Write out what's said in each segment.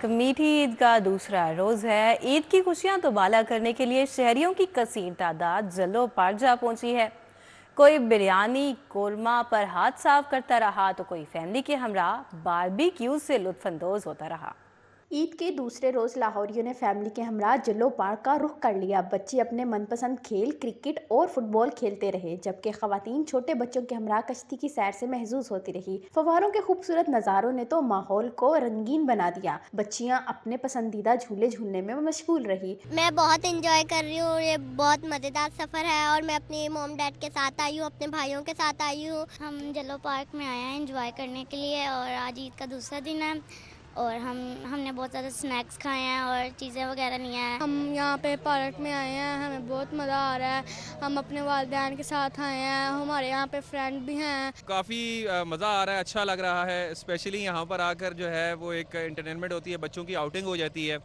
मीठी ईद का दूसरा रोज है। ईद की खुशियां दुबाला करने के लिए शहरियों की कसीर तादाद जल्लो पार्क जा पहुंची है। कोई बिरयानी कोरमा पर हाथ साफ करता रहा तो कोई फैमिली के हमरा बारबेक्यू से लुत्फानंदोज होता रहा। ईद के दूसरे रोज लाहौरियों ने फैमिली के हमरा जल्लो पार्क का रुख कर लिया। बच्चे अपने मनपसंद खेल क्रिकेट और फुटबॉल खेलते रहे, जबकि खवातीन छोटे बच्चों के हमरा कश्ती की सैर से महजूज होती रही। फव्वारों के खूबसूरत नज़ारों ने तो माहौल को रंगीन बना दिया। बच्चियां अपने पसंदीदा झूले झूलने में मशगूल रही। मैं बहुत एंजॉय कर रही हूँ। ये बहुत मज़ेदार सफ़र है और मैं अपने मॉम डैड के साथ आई हूँ, अपने भाइयों के साथ आई हूँ। हम जल्लो पार्क में आए हैं एंजॉय करने के लिए और आज ईद का दूसरा दिन है और हमने बहुत ज़्यादा स्नैक्स खाए हैं और चीज़ें वगैरह नहीं हैं। हम यहाँ पे पार्क में आए हैं, हमें बहुत मज़ा आ रहा है। हम अपने वालिदैन के साथ आए हैं, हमारे यहाँ पे फ्रेंड भी हैं। काफ़ी मज़ा आ रहा है, अच्छा लग रहा है। स्पेशली यहाँ पर आकर जो है वो एक एंटरटेनमेंट होती है, बच्चों की आउटिंग हो जाती है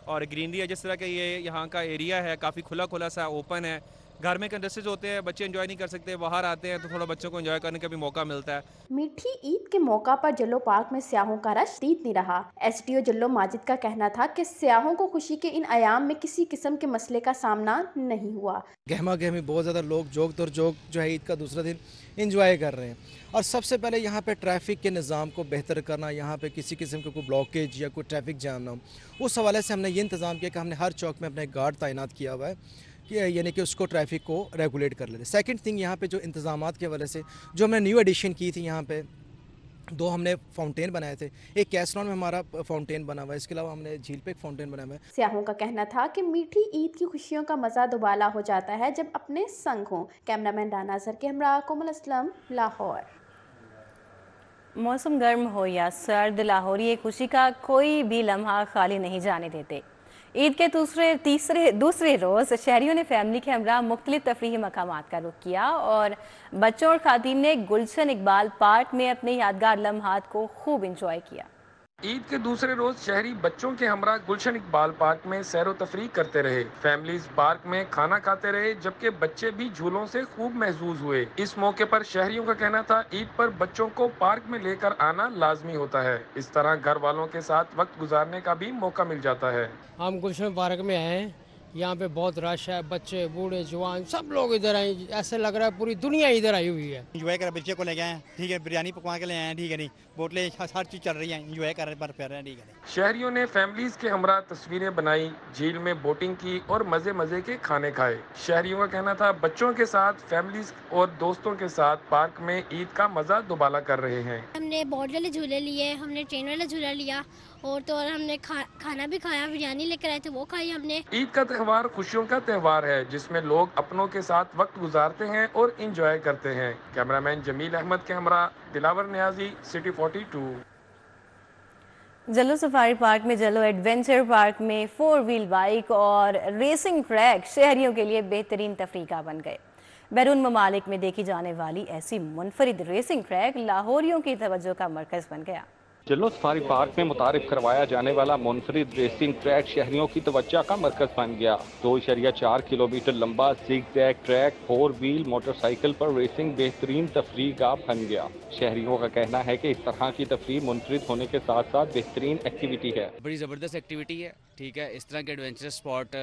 और ग्रीनरी है। जिस तरह का ये यहाँ का एरिया है काफ़ी खुला खुला सा ओपन है। घर में कंडस्टेज होते हैं, बच्चे एंजॉय नहीं कर सकते, बाहर आते हैं तो थोड़ा बच्चों को एंजॉय करने का भी मौका मिलता है। मीठी ईद के मौका पर जल्लो पार्क में स्याहों का रश शदीद नहीं रहा। एसडीओ जल्लो माजिद का कहना था कि स्याहों को खुशी के इन अयाम में किसी किस्म के मसले का सामना नहीं हुआ। गहमा गहमी बहुत ज़्यादा लोग जोक दर जोक जो है ईद का दूसरा दिन इंजॉय कर रहे हैं। और सबसे पहले यहाँ पे ट्रैफिक के निज़ाम को बेहतर करना, यहाँ पे किसी किस्म का कोई ब्लॉकेज या कोई ट्रैफिक जाम ना हो, उस हवाले से हमने ये इंतज़ाम किया कि हमने हर चौक में अपना एक गार्ड तैनात किया हुआ है कि यानी कि उसको ट्रैफिक को रेगुलेट कर लेते। सेकंड थिंग, यहाँ पे जो इंतज़ामात के हवाले से जो हमने न्यू एडिशन की थी, यहाँ पे दो हमने फाउंटेन बनाए थे। एक कैसलॉन में हमारा फाउंटेन बना हुआ है, इसके अलावा हमने झील पे एक फाउंटेन बनाया हुआ है। स्याहों का कहना था कि मीठी ईद की खुशियों का मज़ा दुबाला हो जाता है जब अपने संग हों। कैमरामैन राना अजहर के हमरा कोमल असलम, लाहौर। मौसम गर्म हो या सर्द, लाहौरी खुशी का कोई भी लम्हा खाली नहीं जाने देते। ईद के दूसरे रोज़ शहरियों ने फैमिली के हमरा मुख्तलिफ तफरीही मकामात का रुख किया और बच्चों और खातीन ने गुलशन इकबाल पार्क में अपने यादगार लम्हात को खूब इंजॉय किया। ईद के दूसरे रोज शहरी बच्चों के हमरा गुलशन इकबाल पार्क में सैरो तफरीह करते रहे। फैमिलीज पार्क में खाना खाते रहे, जबकि बच्चे भी झूलों से खूब महजूज हुए। इस मौके पर शहरियों का कहना था ईद पर बच्चों को पार्क में लेकर आना लाजमी होता है। इस तरह घर वालों के साथ वक्त गुजारने का भी मौका मिल जाता है। हम गुलशन पार्क में आए हैं, यहाँ पे बहुत रश है, बच्चे बूढ़े जवान सब लोग इधर आए। ऐसे लग रहा है पूरी दुनिया इधर आई हुई है। इंजॉय कर बच्चे को ले गए हैं, ठीक है, बिरयानी पकवा के ले आए हैं, ठीक है, नहीं बोतलें हर चीज़ चल रही है, इंजॉय कर रहे हैं, ठीक है। शहरियों ने फैमिलीज के हमरा तस्वीरें बनाई, झील में बोटिंग की और मजे मजे के खाने खाए। शहरियों का कहना था बच्चों के साथ फैमिलीज और दोस्तों के साथ पार्क में ईद का मजा दुबाला कर रहे हैं। हमने बोर्ड वाले झूले लिए, हमने ट्रेन वाला झूला लिया और तो और हमने खाना भी खाया, बिरयानी लेकर आए थे वो खाई हमने। ईद का त्यौहार खुशियों का त्यौहार है जिसमें लोग अपनों के साथ वक्त गुजारते हैं और इंजॉय करते हैं। कैमरामैन जमील अहमद के हमरा Dilawar Niazi, city 42। जल्लो safari park में, जल्लो एडवेंचर पार्क में 4 व्हील बाइक और रेसिंग ट्रैक शहरियों के लिए बेहतरीन तफरीका बन गए। बैरून ममालिक में देखी जाने वाली ऐसी मुनफरिद रेसिंग ट्रैक लाहौरियों की तवज्जो का मरकज बन गया। जल्लो सफारी पार्क में मुतारिफ करवाया जाने वाला मुनफरिद रेसिंग ट्रैक शहरियों की तवज्जो का मरकज बन गया। 2.4 किलोमीटर लंबा जिग-जैग ट्रैक 4 व्हील मोटरसाइकिल पर रेसिंग बेहतरीन तफरीह का बन गया। शहरियों का कहना है कि इस तरह की तफरीह मुनफरिद होने के साथ साथ बेहतरीन एक्टिविटी है। बड़ी ज़बरदस्त एक्टिविटी है, ठीक है। इस तरह के एडवेंचर स्पॉट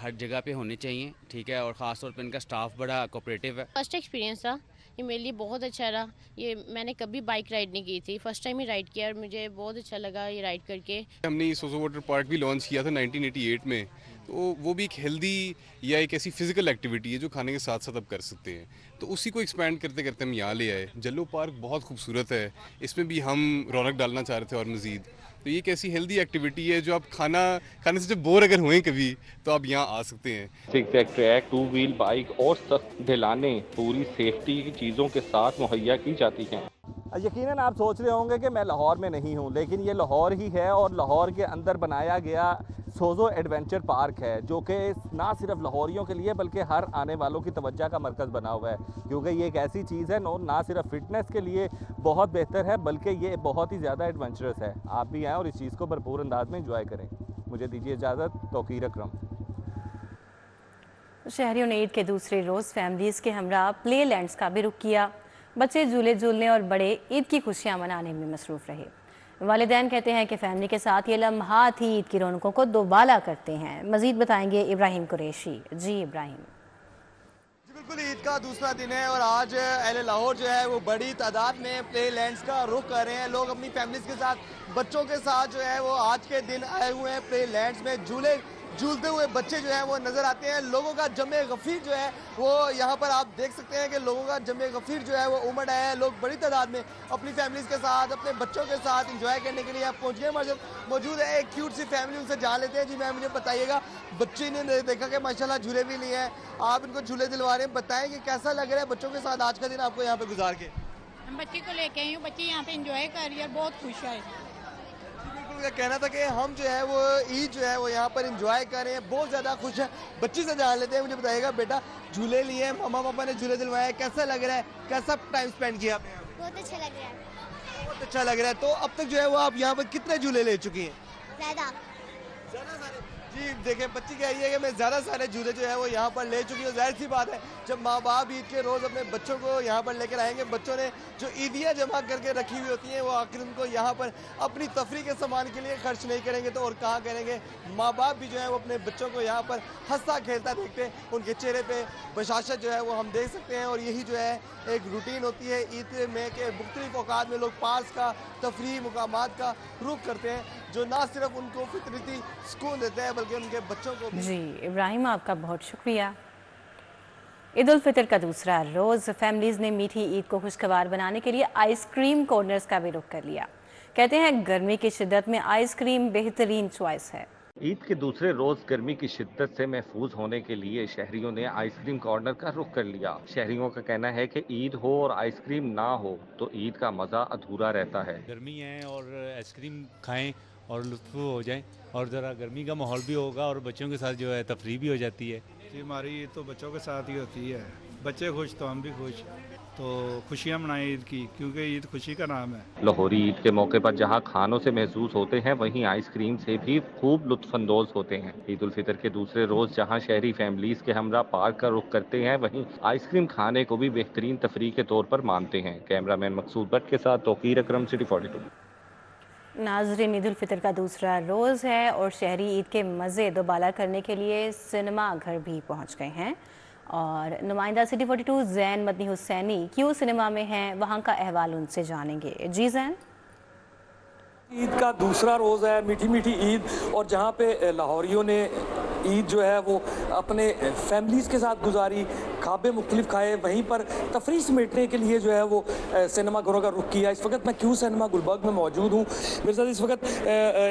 हर जगह पे होने चाहिए, ठीक है, और ख़ासतौर पर इनका स्टाफ बड़ा कोऑपरेटिव है। फर्स्ट एक्सपीरियंस था ये मेरे लिए, बहुत अच्छा रहा। ये मैंने कभी बाइक राइड नहीं की थी, फर्स्ट टाइम ही राइड किया और मुझे बहुत अच्छा लगा ये राइड करके। हमने सोसो वाटर पार्क भी लॉन्च किया था 1988 में, तो वो भी एक हेल्दी या एक ऐसी फिजिकल एक्टिविटी है जो खाने के साथ साथ आप कर सकते हैं, तो उसी को एक्सपैंड करते करते हम यहाँ ले आए। जल्लो पार्क बहुत खूबसूरत है, इसमें भी हम रौनक डालना चाह रहे थे और मज़ीद। तो ये एक ऐसी हेल्दी एक्टिविटी है जो आप खाने से जब बोर अगर हुए कभी तो आप यहाँ आ सकते हैं। जिग-जैग ट्रैक 2 व्हील बाइक और सख्त ढलाने पूरी सेफ्टी की चीज़ों के साथ मुहैया की जाती हैं। यकीनन आप सोच रहे होंगे कि मैं लाहौर में नहीं हूँ, लेकिन ये लाहौर ही है और लाहौर के अंदर बनाया गया सोजो एडवेंचर पार्क है, जो कि ना सिर्फ लाहौरियों के लिए बल्कि हर आने वालों की तवज्जो का मरकज़ बना हुआ है, क्योंकि ये एक ऐसी चीज़ है ना सिर्फ फिटनेस के लिए बहुत बेहतर है बल्कि ये बहुत ही ज़्यादा एडवेंचरस है। आप भी आएँ और इस चीज़ को भरपूर अंदाज में इंजॉय करें। मुझे दीजिए इजाज़त, तौकीर अकरम। शहरियों ने ईद के दूसरे रोज़ फैमिलीज़ के हमरा प्ले लैंड्स का भी रुख किया। बच्चे झूले झूलने और बड़े ईद की खुशियां मनाने में मसरूफ़ रहे। वालिदैन कहते हैं कि फैमिली के साथ ये लम्हात ही ईद की रौनकों को दोबाला करते हैं। मजीद बताएंगे इब्राहिम कुरैशी। जी इब्राहिम। बिल्कुल, ईद का दूसरा दिन है और आज अहले लाहौर जो है वो बड़ी तादाद में प्ले लैंड्स का रुख कर रहे हैं। लोग अपनी फैमिलीज के साथ, बच्चों के साथ जो है वो आज के दिन आए हुए हैं। प्ले लैंड्स में झूलते हुए बच्चे जो हैं वो नज़र आते हैं। लोगों का जमे गफीर जो है वो यहाँ पर आप देख सकते हैं कि लोगों का जमे गफीर जो है वो उमड़ आया है। लोग बड़ी तादाद में अपनी फैमिलीज के साथ, अपने बच्चों के साथ इंजॉय करने के लिए यहाँ पहुँच गए। मौजूद है एक क्यूट सी फैमिली, उनसे जान लेते हैं। जी मैम, मुझे बताइएगा, बच्चे ने देखा कि माशाल्लाह झूले भी लिए हैं, आप इनको झूले दिलवा रहे हैं, बताएं कि कैसा लग रहा है बच्चों के साथ आज का दिन आपको यहाँ पे गुजार के? हम बच्चे को लेके आई हूँ, बच्चे यहाँ पे एंजॉय कर रही है, बहुत खुश है। बिल्कुल, का कहना था कि हम जो है वो ईद जो है वो यहाँ पर एंजॉय कर रहे हैं, बहुत ज़्यादा खुश है। बच्ची से जान लेते हैं, मुझे बताइएगा बेटा, झूले लिए हैं, मम्मा पापा ने झूले दिलवाए, कैसा लग रहा है, कैसा टाइम स्पेंड किया आपने? बहुत अच्छा लग रहा है। बहुत अच्छा लग रहा है। तो अब तक जो है वो आप यहाँ पर कितने झूले ले चुकी हैं? ज़्यादा सारे। जी देखें, बच्ची कह रही है कि मैं ज़्यादा सारे झूले जो है वो यहाँ पर ले चुकी हूँ। जाहिर सी बात है, जब माँ बाप ईद के रोज़ अपने बच्चों को यहाँ पर लेकर आएंगे, बच्चों ने जो ईदियाँ जमा करके रखी हुई होती हैं वो आखिर उनको यहाँ पर अपनी तफरी के सामान के लिए खर्च नहीं करेंगे तो और कहाँ करेंगे। माँ बाप भी जो है वो अपने बच्चों को यहाँ पर हंसता खेलता देखते हैं, उनके चेहरे पर बशाशत जो है वो हम देख सकते हैं। और यही जो है एक रूटीन होती है ईद में कि मुख्तलिफ औकात में लोग पार्क्स का, तफरी मुकामात का रुख करते हैं, जो ना सिर्फ उनको फितरती सुकून देते हैं बल्कि उनके बच्चों को भी। जी इब्राहिम, आपका बहुत शुक्रिया। ईद उल फितर का दूसरा रोज़ फैमिलीज़ ने मीठी ईद को खुशगवार बनाने के लिए आइसक्रीम कॉर्नर्स का भी रुख कर लिया। कहते हैं गर्मी की शिद्दत में आइसक्रीम बेहतरीन चॉइस है। ईद के दूसरे रोज गर्मी की शिद्दत से महफूज होने के लिए शहरियों ने आइसक्रीम कॉर्नर का रुख कर लिया। शहरियों का कहना है कि ईद हो और आइसक्रीम ना हो तो ईद का मज़ा अधूरा रहता है। गर्मी है और आइसक्रीम खाएं और लुत्फ हो जाएं और ज़रा गर्मी का माहौल भी होगा और बच्चों के साथ जो है तफरी भी हो जाती है। जी, हमारी ईद तो बच्चों के साथ ही होती है, बच्चे खुश तो हम भी खुश, तो खुशियाँ मनाएं ईद की, क्योंकि ईद खुशी का नाम है। लाहौरी ईद के मौके पर जहां खानों से महसूस होते हैं वहीं आइसक्रीम से भी खूब लुत्फानंदोज होते हैं। ईद उल फितर के दूसरे रोज जहां शहरी फैमिलीज के हमरा पार्क का रुख करते हैं वहीं आइसक्रीम खाने को भी बेहतरीन तफरीह के तौर पर मानते हैं। कैमरामैन मकसूद भट्ट के साथ तौकीर अकरम, सिटी 42। नाज़रीन, ईद उल फितर का दूसरा रोज़ है और शहरी ईद के मज़े दोबाला करने के लिए सिनेमा घर भी पहुंच गए हैं और नुमाइंदा सिटी 42 जैन मदनी हुसैनी क्यों सिनेमा में हैं, वहां का अहवाल उनसे जानेंगे। जी जैन। ईद का दूसरा रोज़ है, मीठी मीठी ईद, और जहाँ पे लाहौरियों ने ईद जो है वो अपने फैमिलीज़ के साथ गुजारी, खाबे मुख्तलिफ खाए, वहीं पर तफरी समेटने के लिए जो है वो सिनेमा घरों का रुख किया। इस वक्त मैं क्यों सिनेमा गुलबर्ग में मौजूद हूँ, मेरे साथ इस वक्त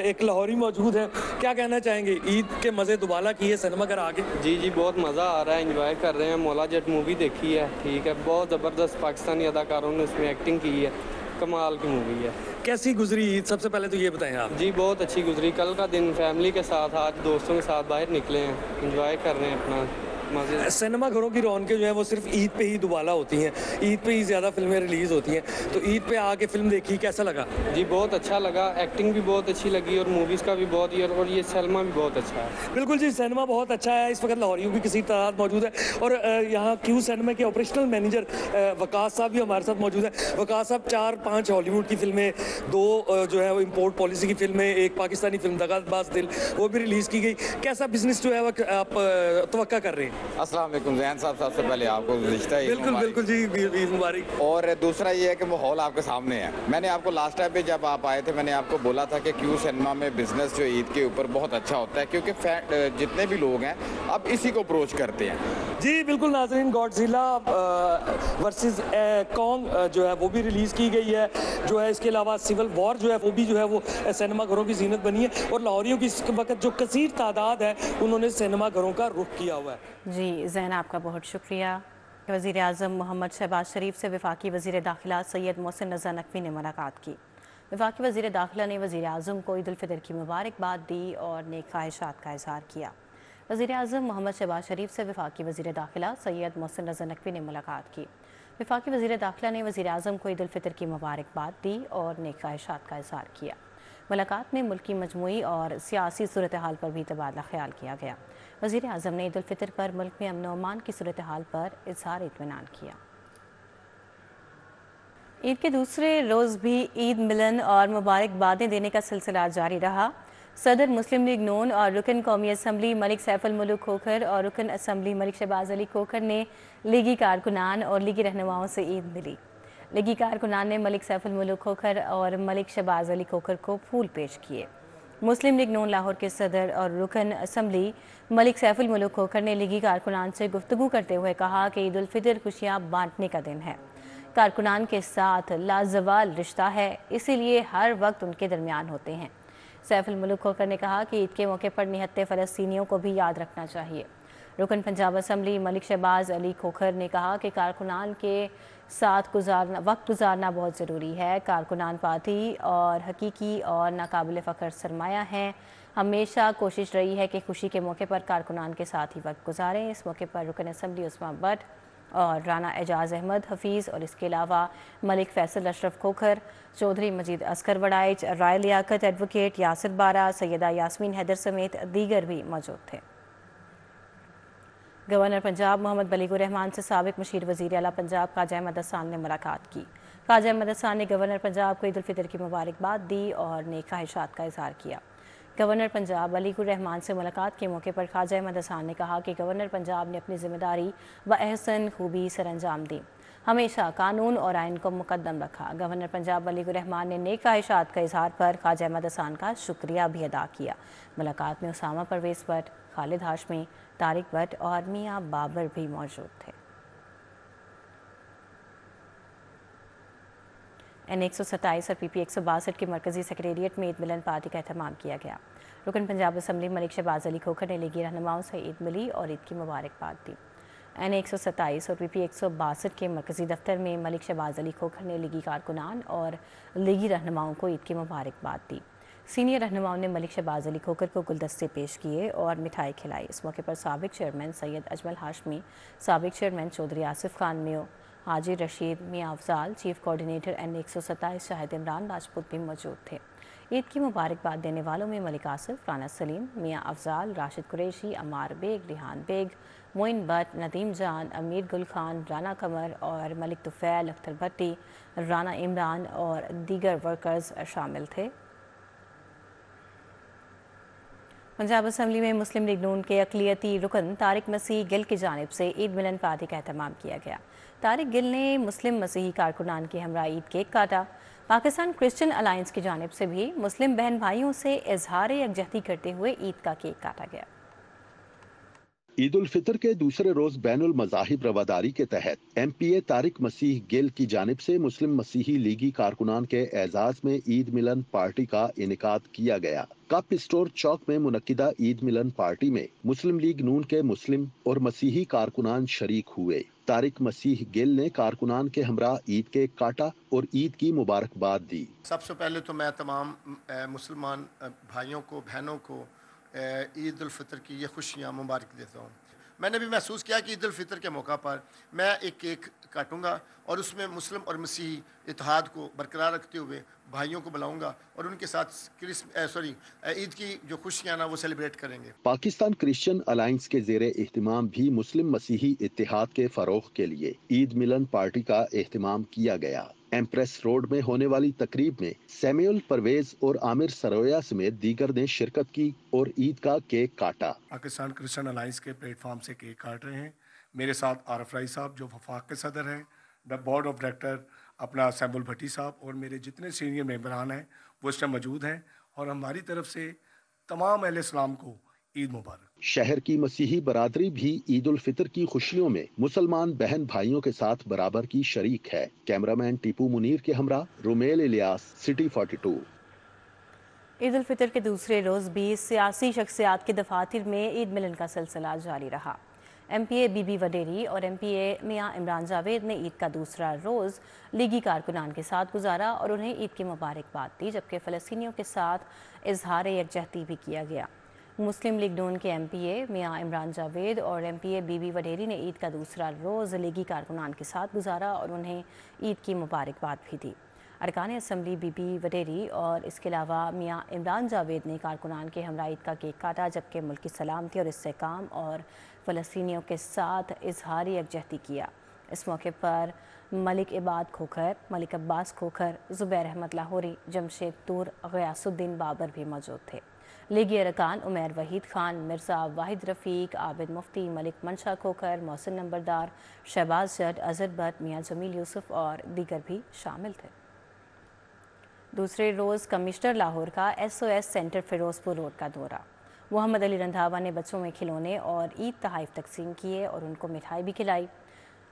एक लाहौरी मौजूद है। क्या कहना चाहेंगे, ईद के मज़े दुबाला किए सिनेमा घर आगे? जी बहुत मज़ा आ रहा है, इंजॉय कर रहे हैं। मौला जट मूवी देखी है, ठीक है, बहुत ज़बरदस्त पाकिस्तानी अदाकारों ने उसमें एक्टिंग की है, कमाल की मूवी है। कैसी गुजरी ईद, सबसे पहले तो ये बताएं आप। जी बहुत अच्छी गुजरी, कल का दिन फैमिली के साथ, आज दोस्तों के साथ बाहर निकले हैं, एंजॉय कर रहे हैं अपना मजे। सिनेमा घरों की रौनकें जो है वो सिर्फ ईद पे ही दुबाला होती हैं, ईद पे ही ज़्यादा फिल्में रिलीज़ होती हैं, तो ईद पे आके फिल्म देखी, कैसा लगा? जी बहुत अच्छा लगा, एक्टिंग भी बहुत अच्छी लगी और मूवीज़ का भी बहुत, और ये सिनेमा भी बहुत अच्छा है। बिल्कुल जी, सिनेमा बहुत अच्छा है। इस वक्त लाहौरियों की किसी तादाद मौजूद है और यहाँ क्यू सिनेमा के ऑपरेशनल मैनेजर वकास साहब भी हमारे साथ मौजूद है। वकास साहब, 4-5 हॉलीवुड की फिल्में, 2 जो है वो इम्पोर्ट पॉलिसी की फिल्में, एक पाकिस्तानी फिल्म दगाबाज दिल वो भी रिलीज़ की गई, कैसा बिजनेस जो है वो आप तवक्का कर रहे हैं? अस्सलाम वालेकुम जैन साहब, सबसे पहले आपको रिश्ता है। बिल्कुल जी, ईद मुबारक। और दूसरा ये है कि माहौल आपके सामने है। मैंने आपको लास्ट टाइम पे जब आप आए थे मैंने आपको बोला था कि क्यू सिनेमा में बिजनेस जो ईद के ऊपर बहुत अच्छा होता है, क्योंकि जितने भी लोग हैं अब इसी को अप्रोच करते हैं। जी बिल्कुल नाज़रीन, गॉडजिला वर्सेस कॉन्ग जो है वो भी रिलीज़ की गई है, जो है इसके अलावा सिविल वॉर जो है वो भी जो है वो सिनेमा घरों की जीनत बनी है और लाहौरियों की इस वक्त जो कसीर तादाद है उन्होंने सिनेमा घरों का रुख किया हुआ है। जी जैन, आपका बहुत शुक्रिया। वज़ीर आज़म मोहम्मद शहबाज शरीफ से वफाकी वज़ीर दाखिला सैयद मोहसिन रज़ा नकवी ने मुलाकात की। वफाकी वज़ीर दाखिला ने वज़ीर आज़म को ईद उल फितर की मुबारकबाद दी और नेक ख्वाहिशात का इज़हार किया। वज़ीर आज़म मोहम्मद शहबाज शरीफ से वफाकी वज़ीर दाखिला सैयद मोहसिन रज़ा नकवी ने मुलाकात की। वफाकी वज़ीर दाखिला ने वज़ीर आज़म को ईद उल फितर की मुबारकबाद दी और नेक ख्वाहिशात का इज़हार किया। मुलाकात में मुल्की मजमूई और सियासी सूरत हाल पर भी तबादला ख्याल किया गया। वज़ीर आज़म ने ईद उल फितर पर मुल्क में अमन व अमान की सूरत हाल पर इज़हार इत्मीनान किया। ईद के दूसरे रोज़ भी ईद मिलन और मुबारकबादें देने का सिलसिला जारी रहा। सदर मुस्लिम लीग नून और रुकन कौमी असम्बली मलिक सैफुल मुल्क खोखर और रुकन असम्बली मलिक शहबाज अली खोखर ने लीगी कारकुनान और लीगी रहनुमाओं से ईद मिली। लीगी कारकुनान ने मलिक सैफुल मुल्क खोखर और मलिक शहबाज अली खोखर को फूल पेश किए। मुस्लिम लीग नून लाहौर के सदर और रुकन असम्बली मलिक सैफुल मुल्क खोखर ने लीगी कारकुनान से गुफ्तगू करते हुए कहा कि ईद उल फितर खुशियाँ बांटने का दिन है। कारकुनान के साथ लाजवाल रिश्ता है, इसीलिए हर वक्त उनके दरमियान होते हैं। सैफुल मुल्क खोखर ने कहा कि ईद के मौके पर निहत्ते फ़लस्तीनियों को भी याद रखना चाहिए। रुकन पंजाब असम्बली मलिक शहबाज अली खोखर ने कहा कि कारकुनान के साथ वक्त गुजारना बहुत ज़रूरी है। कारकुनान पार्टी और हकीकी और नाकाबिल फ़ख्र सरमाया हैं। हमेशा कोशिश रही है कि खुशी के मौके पर कारकुनान के साथ ही वक्त गुजारें। इस मौके पर रुकन असम्बली उस्मान भट्ट और राना एजाज़ अहमद हफीज़ और इसके अलावा मलिक फैसल अशरफ खोखर, चौधरी मजीद असकर वड़ाइच, राय लियाकत एडवोकेट यासिर बारा, सैयदा यास्मीन हैदर समेत दीगर भी मौजूद थे। गवर्नर पंजाब मोहम्मद बलीगुर रहमान से साबिक मशीर वज़ीर आला पंजाब ख्वाजा अहमद हसन ने मुलाकात की। ख्वाजा अहमद हसन ने गवर्नर पंजाब को ईद उल फितर की मुबारकबाद दी और नेक ख्वाहिशात का इजहार किया। गवर्नर पंजाब बलीगुर रहमान से मुलाकात के मौके पर ख्वाजा अहमद हसन ने कहा कि गवर्नर पंजाब ने अपनी जिम्मेदारी व एहसन खूबी सरअंजाम दी, हमेशा कानून और आइन को मुकद्दम रखा। गवर्नर पंजाब बलीगुर रहमान ने नेक ख्वाहिशात का इजहार पर ख्वाजा अहमद हसन का शुक्रिया भी अदा किया। मुलाकात में उसामा परवेज़ भट्ट, खालिद हाशमी, तारिक भट्ट और मियाँ बाबर भी मौजूद थे। N127 और PP 162 की मरकजी सेक्रेटेरिएट में ईद मिलन पार्टी का एहतमाम किया गया। रुकन पंजाब असम्बली मलिक शहबाज अली खोखर ने लीगी रहनुमाओं से ईद मिली और ईद की मुबारकबाद दी। N127 और PP 162 के मरकजी दफ्तर में मलिक शहबाज अली खोखर ने लीगी कारकुनान और लीगी रहनुमाओं को ईद की मुबारकबाद दी। सीनियर रहनुमाओं ने मलिक शहबाज अली खोखर को गुलदस्ते पेश किए और मिठाई खिलाई। इस मौके पर साबिक चेयरमैन सैयद अजमल हाशमी, साबिक चेयरमैन चौधरी आसिफ खान मियो, हाजी रशीद, मियाँ Afzal, chief coordinator N127 Shahid Imran Rajput भी मौजूद थे। ईद की मुबारकबाद देने वालों में मलिक आसिफ, राना सलीम, मियाँ अफजाल, राशिद कुरैशी, अमार बेग, रिहान बेग, मोइन भट्ट, नदीम जान, अमीर गुल खान, राना कमर और मलिक तुफैल, अख्तर भट्टी, राना इमरान और दीगर वर्कर्स शामिल थे। पंजाब असम्बली में मुस्लिम लीग नून के अक़लियती रुकन तारिक मसीह गिल की जानिब से ईद मिलन पार्टी का एहतमाम किया गया। तारिक गिल ने मुस्लिम मसीही कारकुनान के हमरा ईद केक काटा। पाकिस्तान क्रिश्चियन अलायंस की जानिब से भी मुस्लिम बहन भाइयों से इजहार यकजहती करते हुए ईद का केक काटा गया। ईद उल फितर के दूसरे रोज बैनुल मज़ाहिब रवादारी के तहत MPA तारिक मसीह गिल की जानिब से मुस्लिम मसीही लीगी कारकुनान के एजाज में ईद मिलन पार्टी का इनेकाद किया गया। कप स्टोर चौक में मुनक्किदा ईद मिलन पार्टी में मुस्लिम लीग नून के मुस्लिम और मसीही कारकुनान शरीक हुए। तारिक मसीह गिल ने कारकुनान के हमरा ईद केक काटा और ईद की मुबारकबाद दी। सबसे पहले तो मैं तमाम मुसलमान भाइयों को, बहनों को ईद उल फितर की ये खुशियाँ मुबारक देता हूँ। मैंने भी महसूस किया कि ईद उल फितर के मौका पर मैं एक केक काटूंगा और उसमें मुस्लिम और मसीही इत्तेहाद को बरकरार रखते हुए भाइयों को बुलाऊंगा और उनके साथ ईद की जो खुशियाँ ना वो सेलिब्रेट करेंगे। पाकिस्तान क्रिश्चियन अलायंस के ज़ेरे एहतिमाम भी मुस्लिम मसीही इत्तेहाद के फरोग के लिए ईद मिलन पार्टी का एहतिमाम किया गया। एम्प्रेस रोड में होने वाली तकरीब में सैमुअल परवेज और आमिर सरोया समेत दीगर ने शिरकत की और ईद का केक काटा। पाकिस्तान क्रिश्चियन अलायंस के प्लेटफॉर्म से केक काट रहे हैं। मेरे साथ आरफ राई साहब जो वफाक के सदर हैं, बोर्ड ऑफ डायरेक्टर अपना सैमुअल भट्टी साहब और मेरे जितने सीनियर मेंबरान हैं वो इस टाइम मौजूद हैं और हमारी तरफ से तमाम अहले इस्लाम को ईद मुबारक। शहर की मसीही बरादरी भी ईद उल फितर की खुशियों में मुसलमान बहन भाइयों के साथ बराबर की शरीक है। कैमरामैन टीपू मुनीर के हमरा रुमेल इलियास, सिटी 42। ईद उल फितर के दूसरे रोज़ भी सियासी शख्सियात के दफातर में ईद मिलन का सिलसिला जारी रहा। MPA बीबी वडेरी और MPA मियाँ इमरान जावेद ने ईद का दूसरा रोज़ लीगी कारकुनान के साथ गुजारा और उन्हें ईद की मुबारकबाद दी, जबकि फ़लस्तीनियों के साथ इजहार यकजहती भी किया गया। मुस्लिम लीग नून के MPA मियाँ इमरान जावेद और MPA बीबी वडेरी ने ईद का दूसरा रोज़ लीगी कारकुनान के साथ गुजारा और उन्हें ईद की मुबारकबाद भी दी। अरकान असम्बली बीबी वडेरी और इसके अलावा मियाँ इमरान जावेद ने कारकुनान के हमरा ईद का केक काटा, जबकि मुल्की सलामती और इस्तेहकाम और फ़लस्तीनियों के साथ इजहार यकजहती किया। इस मौके पर मलिक इबाद खोखर, मलिक अब्बास खोखर, ज़ुबैर अहमद लाहौरी, जमशेद तूर, गयासुद्दीन बाबर भी मौजूद थे। लीगी अरकान उमैर वहीद खान, मिर्ज़ा वाहिद रफ़ीक, आबिद मुफ्ती, मलिक मंशा खोखर, मोहसिन नंबरदार, शहबाज जट, अजहर भट्ट, मियाँ जमील यूसुफ और दीगर भी शामिल थे। दूसरे रोज़ कमिश्नर लाहौर का SOS सेंटर फिरोजपुर रोड का दौरा। मोहम्मद अली रंधावा ने बच्चों में खिलौने और ईद तोहफ़े तकसीम किए और उनको मिठाई भी खिलाई।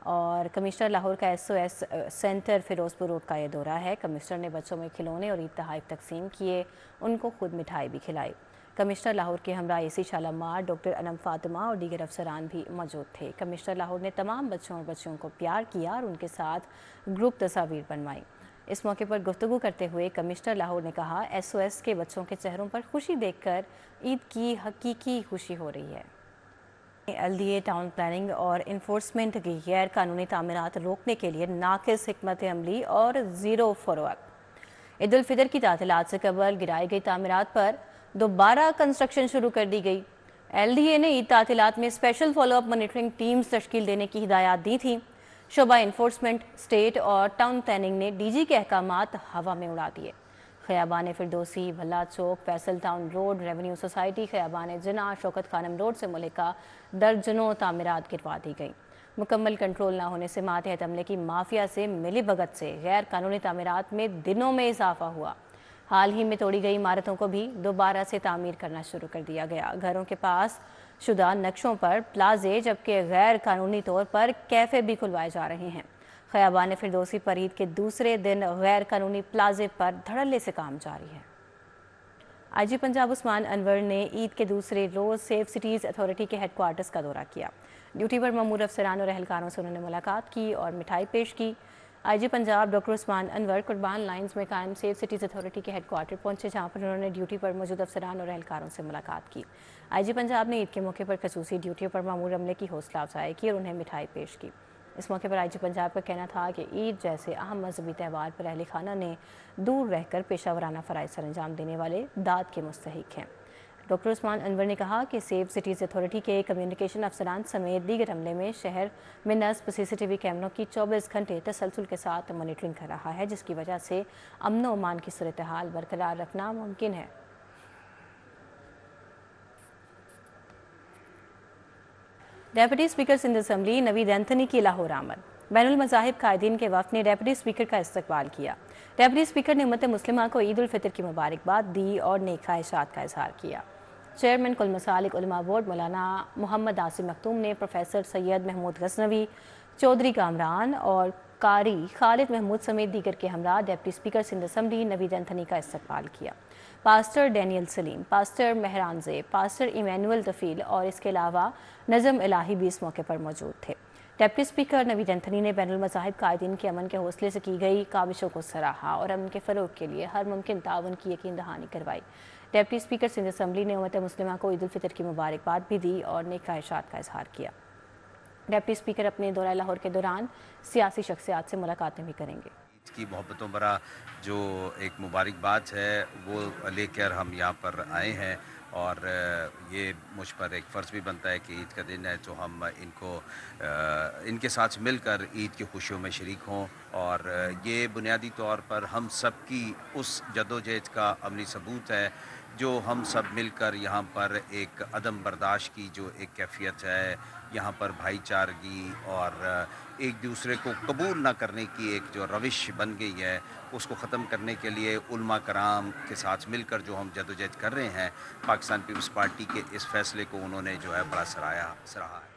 और कमिश्नर लाहौर का SOS सेंटर फिरोजपुर रोड का ये दौरा है। कमिश्नर ने बच्चों में खिलौने और ईद तोहफ़े तकसीम किए, उनको खुद मिठाई भी खिलाई। कमिश्नर लाहौर के हमरा AC शालामार, डॉक्टर अनम फातिमा और दीगर अफसरान भी मौजूद थे। कमिश्नर लाहौर ने तमाम बच्चों और बच्चियों को प्यार किया और उनके साथ ग्रुप तस्वीर बनवाई। इस मौके पर गुफ्तगू करते हुए कमिश्नर लाहौर ने कहा, SOS के बच्चों के चेहरों पर खुशी देखकर ईद की हकीकी खुशी हो रही है। LDA टाउन प्लानिंग और इन्फोर्समेंट की गैर कानूनी तामीरात रोकने के लिए नाकिस हिकमत अमली और ज़ीरो फ़रोग़। ईद उल फितर की तातीलात से कबल गिराई गई तामीरात पर दोबारा कंस्ट्रक्शन शुरू कर दी गई। LDA ने ईद तातीलात में स्पेशल फॉलोअप मॉनिटरिंग टीम्स तश्कील देने की हिदायत दी थी। शोबा इन्फोर्समेंट, स्टेट और टाउन प्लानिंग ने DG के अहकामात हवा में उड़ा दिए। Khayaban Firdausi, Bhalla Chowk, Faisal town road, revenue society, Khayaban Jinnah, Shaukat Khanam road से मुल्का दर्जनों तामीरात गिरवा दी गई। मुकम्मल कंट्रोल ना होने से मातहत अमले की माफिया से मिली भगत से गैर कानूनी तामीरात में दिनों में इजाफा हुआ। हाल ही में तोड़ी गई इमारतों को भी दोबारा से तामीर करना शुरू कर दिया गया। घरों के पास शुदा नक्शों पर प्लाजे जबकि गैर कानूनी तौर पर कैफ़े भी खुलवाए जा रहे हैं। ख़याबान फिरदौसी पर ईद के दूसरे दिन गैर कानूनी प्लाजे पर धड़ल्ले से काम जारी है। IG पंजाब उस्मान अनवर ने ईद के दूसरे रोज़ सेफ सिटीज़ अथॉरिटी के हेडक्वार्टर्स का दौरा किया। ड्यूटी पर ममूर अफसरान और अहलकारों से उन्होंने मुलाकात की और मिठाई पेश की। IG पंजाब डॉक्टर उस्मान अनवर कुर्बान लाइन्स में कायम सेफ सिटीज़ अथॉरिटी के हेडक्वार्टर पहुंचे, जहां पर उन्होंने ड्यूटी पर मौजूद अफसरान और अहलकारों से मुलाकात की। IG पंजाब ने ईद के मौके पर खसूसी ड्यूटियों पर मामूर अमले की हौसला अफजाई की और उन्हें मिठाई पेश की। इस मौके पर IG पंजाब का कहना था कि ईद जैसे अहम मजहबी त्यौहार पर अहले खाना ने दूर रहकर पेशा वराना फ़राइज़ सर अंजाम देने वाले दाद के मुस्तहिक हैं। डॉक्टर उस्मान अनवर ने कहा कि सेफ सिटीज़ अथॉरिटी के कम्युनिकेशन अफसरान समेत दीगर अमले में शहर में नस्ब CCTV कैमरों की 24 घंटे तसलसल के साथ मॉनिटरिंग कर रहा है, जिसकी वजह से अमन व अमान की सूरत हाल बरकरार रखना मुमकिन है। Deputy speaker Sindh assembly Naveed Anthony की लाहौर आमद। बैनुल मज़ाहिब कायदीन के वफ़द ने डेप्यूटी स्पीकर का इस्तकबाल किया। डेप्यूटी स्पीकर ने उम्मत मुस्लिमा को ईद उल फितर की मुबारकबाद दी और नेक ख्वाहिशात का इजहार किया। चेयरमैन कुल मसालिक उलमा बोर्ड मौलाना मोहम्मद आसिम मखतूम ने प्रोफेसर सैयद महमूद गजनवी, चौधरी कामरान और कारी खालिद महमूद समेत दीगर के हमरा deputy speaker Sindh assembly Naveed Anthony का इस्तकबाल किया। Pastor Daniel Saleem, pastor Mehran Zeb, pastor Emmanuel Tufail और इसके अलावा नज़म इलाही भी इस मौके पर मौजूद थे। डेप्यूटी स्पीकर नवीद एंथनी ने बैनुल मज़ाहिब कायदीन के अमन के हौसले से की गई काविशों को सराहा और अमन के फ़रोग के लिए हर मुमकिन ताउन की यकीन दहानी करवाई। डेप्यूटी स्पीकर सिंध असम्बली ने उम्मत मुस्लिमा को ईद उल फितर की मुबारकबाद भी दी और नेक ख्वाहिशात का इजहार किया। डेप्यूटी स्पीकर अपने दौरा लाहौर के दौरान सियासी शख्सियात से मुलाकातें भी करेंगे। की मोहब्बतों भरा जो एक मुबारकबाद है वो लेकर हम यहाँ पर आए हैं और ये मुझ पर एक फ़र्ज़ भी बनता है कि ईद का दिन है तो हम इनके साथ मिलकर ईद की खुशियों में शरीक हों और ये बुनियादी तौर पर हम सब की उस जद्दोजहद का अमली सबूत है जो हम सब मिलकर यहाँ पर एक अदम बर्दाश्त की जो एक कैफियत है, यहाँ पर भाईचारगी और एक दूसरे को कबूल ना करने की एक जो रविश बन गई है, उसको ख़त्म करने के लिए उलमा कराम के साथ मिलकर जो हम जद्दोजहद कर रहे हैं, पाकिस्तान पीपल्स पार्टी के इस फैसले को उन्होंने जो है बड़ा सराहा है।